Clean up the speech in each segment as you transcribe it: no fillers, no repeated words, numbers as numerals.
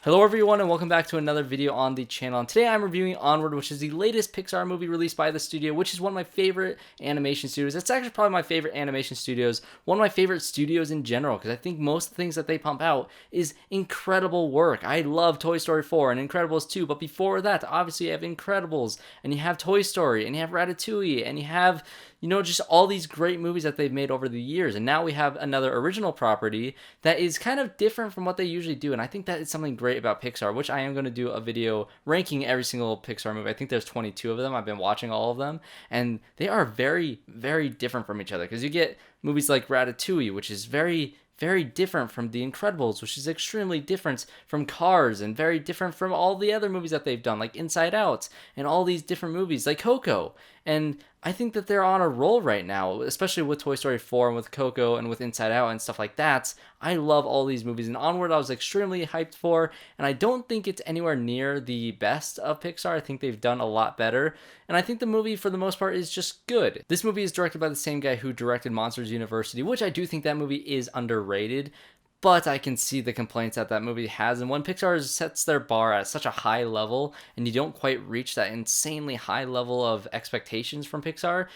Hello everyone and welcome back to another video on the channel. And today I'm reviewing Onward, which is the latest Pixar movie released by the studio, which is one of my favorite animation studios. It's actually probably my favorite animation studios, one of my favorite studios in general, because I think most of the things that they pump out is incredible work. I love Toy Story 4 and Incredibles 2, but before that, obviously you have Incredibles, and you have Toy Story, and you have Ratatouille, and you have, just all these great movies that they've made over the years. And now we have another original property that is kind of different from what they usually do. And I think that is something great about Pixar, which I am going to do a video ranking every single Pixar movie. I think there's 22 of them. I've been watching all of them, and they are very, very different from each other. Because you get movies like Ratatouille, which is very different from The Incredibles, which is extremely different from Cars, and very different from all the other movies that they've done, like Inside Out, and all these different movies, like Coco. And I think that they're on a roll right now, especially with Toy Story 4 and with Coco and with Inside Out and stuff like that. I love all these movies, and Onward I was extremely hyped for, and I don't think it's anywhere near the best of Pixar. I think they've done a lot better, and I think the movie, for the most part, is just good. This movie is directed by the same guy who directed Monsters University, which I do think that movie is underrated. But I can see the complaints that that movie has, and when Pixar sets their bar at such a high level and you don't quite reach that insanely high level of expectations from Pixar,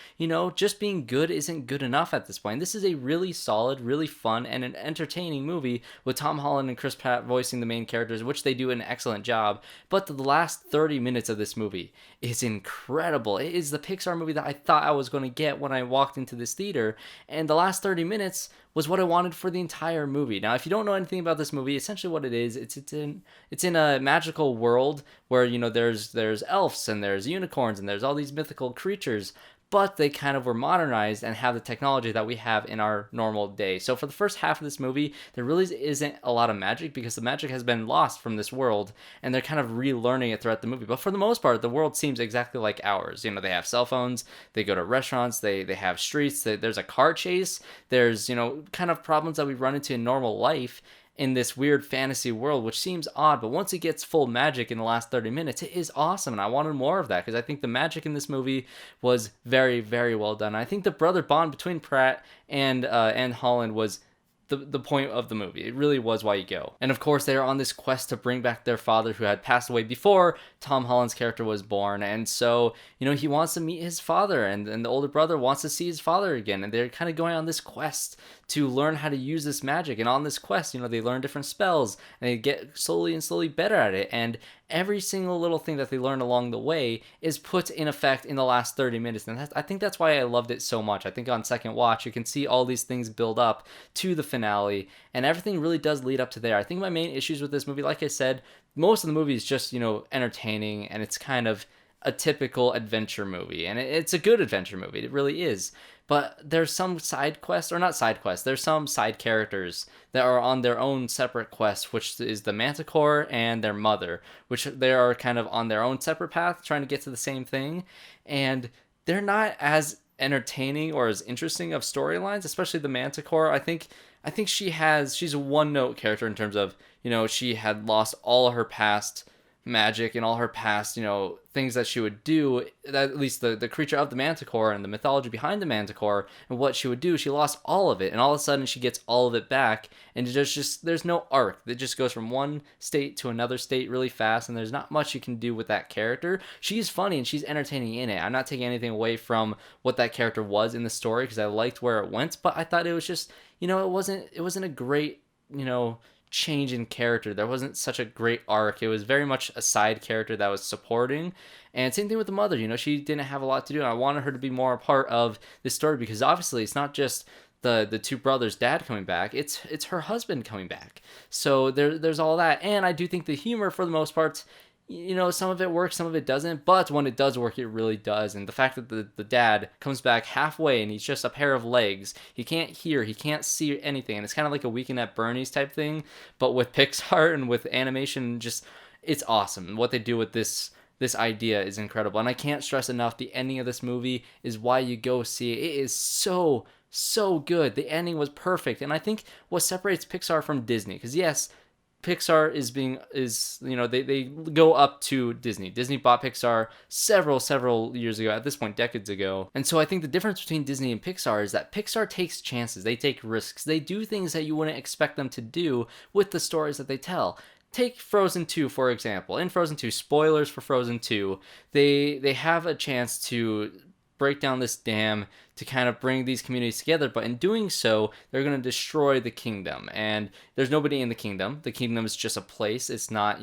just being good isn't good enough at this point. This is a really solid, really fun, and an entertaining movie with Tom Holland and Chris Pratt voicing the main characters, which they do an excellent job. But the last 30 minutes of this movie is incredible. It is the Pixar movie that I thought I was going to get when I walked into this theater, and the last 30 minutes was what I wanted for the entire movie. Now, if you don't know anything about this movie, essentially what it is, it's in a magical world where, there's elves and there's unicorns and there's all these mythical creatures, but they kind of were modernized and have the technology that we have in our normal day. So for the first half of this movie, there really isn't a lot of magic because the magic has been lost from this world, and they're kind of relearning it throughout the movie. But for the most part, the world seems exactly like ours. They have cell phones, they go to restaurants, they have streets, there's a car chase, there's, kind of problems that we run into in normal life in this weird fantasy world, which seems odd, but once it gets full magic in the last 30 minutes, it is awesome, and I wanted more of that, because I think the magic in this movie was very, very well done. I think the brother bond between Pratt and Holland was the point of the movie. It really was why you go. And of course, they are on this quest to bring back their father, who had passed away before Tom Holland's character was born. And so, he wants to meet his father, and the older brother wants to see his father again. And they're kind of going on this quest to learn how to use this magic. And on this quest, they learn different spells, and they get slowly and slowly better at it. And every single little thing that they learn along the way is put in effect in the last 30 minutes. And I think that's why I loved it so much. I think on second watch, you can see all these things build up to the finale, and everything really does lead up to there. I think my main issues with this movie, like I said, most of the movie is just, entertaining, and it's kind of a typical adventure movie, and it's a good adventure movie. It really is. But there's some side quests, or not side quests, there's some side characters that are on their own separate quest, which is the Manticore and their mother, which they are kind of on their own separate path, trying to get to the same thing. And they're not as entertaining or as interesting of storylines, especially the Manticore. I think she's a one-note character in terms of, she had lost all her past magic and all her past, things that she would do, that at least the creature of the Manticore and the mythology behind the Manticore and what she would do, she lost all of it, and all of a sudden she gets all of it back, and there's no arc. It just goes from one state to another state really fast, and there's not much you can do with that character. She's funny and she's entertaining in it. I'm not taking anything away from what that character was in the story, because I liked where it went, but I thought it was just, it wasn't a great, change in character. There wasn't such a great arc. It was very much a side character that was supporting. And same thing with the mother. She didn't have a lot to do, and I wanted her to be more a part of this story, because obviously it's not just the two brothers' dad coming back, it's her husband coming back. So there's all that. And I do think the humor, for the most part, some of it works, some of it doesn't, but when it does work, it really does. And the fact that the dad comes back halfway and he's just a pair of legs, he can't hear, he can't see anything, and it's kind of like a Weekend at Bernie's type thing, but with Pixar and with animation, just, it's awesome. What they do with this idea is incredible, and I can't stress enough, the ending of this movie is why you go see it. It is so good. The ending was perfect, and I think what separates Pixar from Disney, because yes, Pixar they go up to Disney. Disney bought Pixar several years ago, at this point decades ago. And so I think the difference between Disney and Pixar is that Pixar takes chances, they take risks, they do things that you wouldn't expect them to do with the stories that they tell. take Frozen 2 for example. In Frozen 2, spoilers for Frozen 2, they have a chance to break down this dam to kind of bring these communities together, but in doing so, they're going to destroy the kingdom. And there's nobody in the kingdom. The kingdom is just a place. It's not,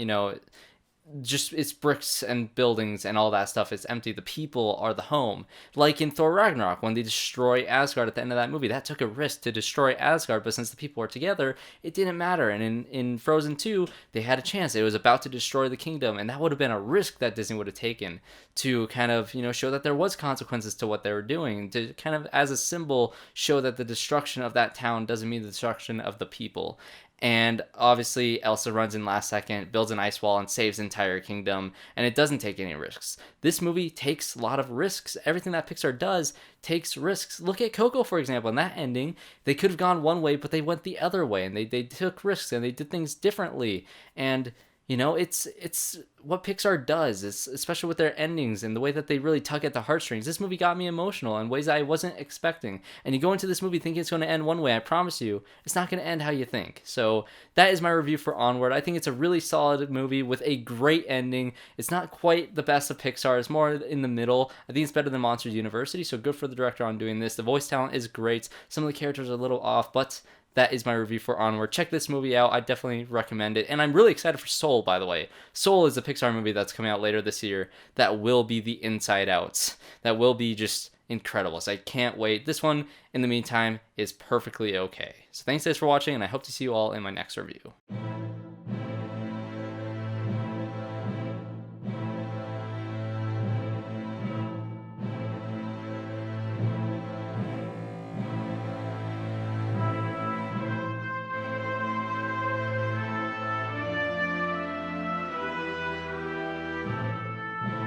just it's bricks and buildings and all that stuff. It's empty. The people are the home. Like in Thor Ragnarok, when they destroy Asgard at the end of that movie, that took a risk to destroy Asgard, but since the people were together, it didn't matter. And in Frozen 2, they had a chance. It was about to destroy the kingdom, and that would have been a risk that Disney would have taken to kind of, show that there was consequences to what they were doing, to kind of, as a symbol, show that the destruction of that town doesn't mean the destruction of the people. And obviously, Elsa runs in last second, builds an ice wall, and saves the entire kingdom, and it doesn't take any risks. This movie takes a lot of risks. Everything that Pixar does takes risks. Look at Coco, for example. In that ending, they could have gone one way, but they went the other way, and they took risks, and they did things differently. And it's what Pixar does, especially with their endings and the way that they really tug at the heartstrings. This movie got me emotional in ways I wasn't expecting. And you go into this movie thinking it's going to end one way. I promise you, it's not going to end how you think. So that is my review for Onward. I think it's a really solid movie with a great ending. It's not quite the best of Pixar. It's more in the middle. I think it's better than Monsters University, so good for the director on doing this. The voice talent is great. Some of the characters are a little off, but that is my review for Onward. Check this movie out. I definitely recommend it. And I'm really excited for Soul, by the way. Soul is a Pixar movie that's coming out later this year that will be the Inside Outs. That will be just incredible. So I can't wait. This one, in the meantime, is perfectly okay. So thanks guys for watching, and I hope to see you all in my next review.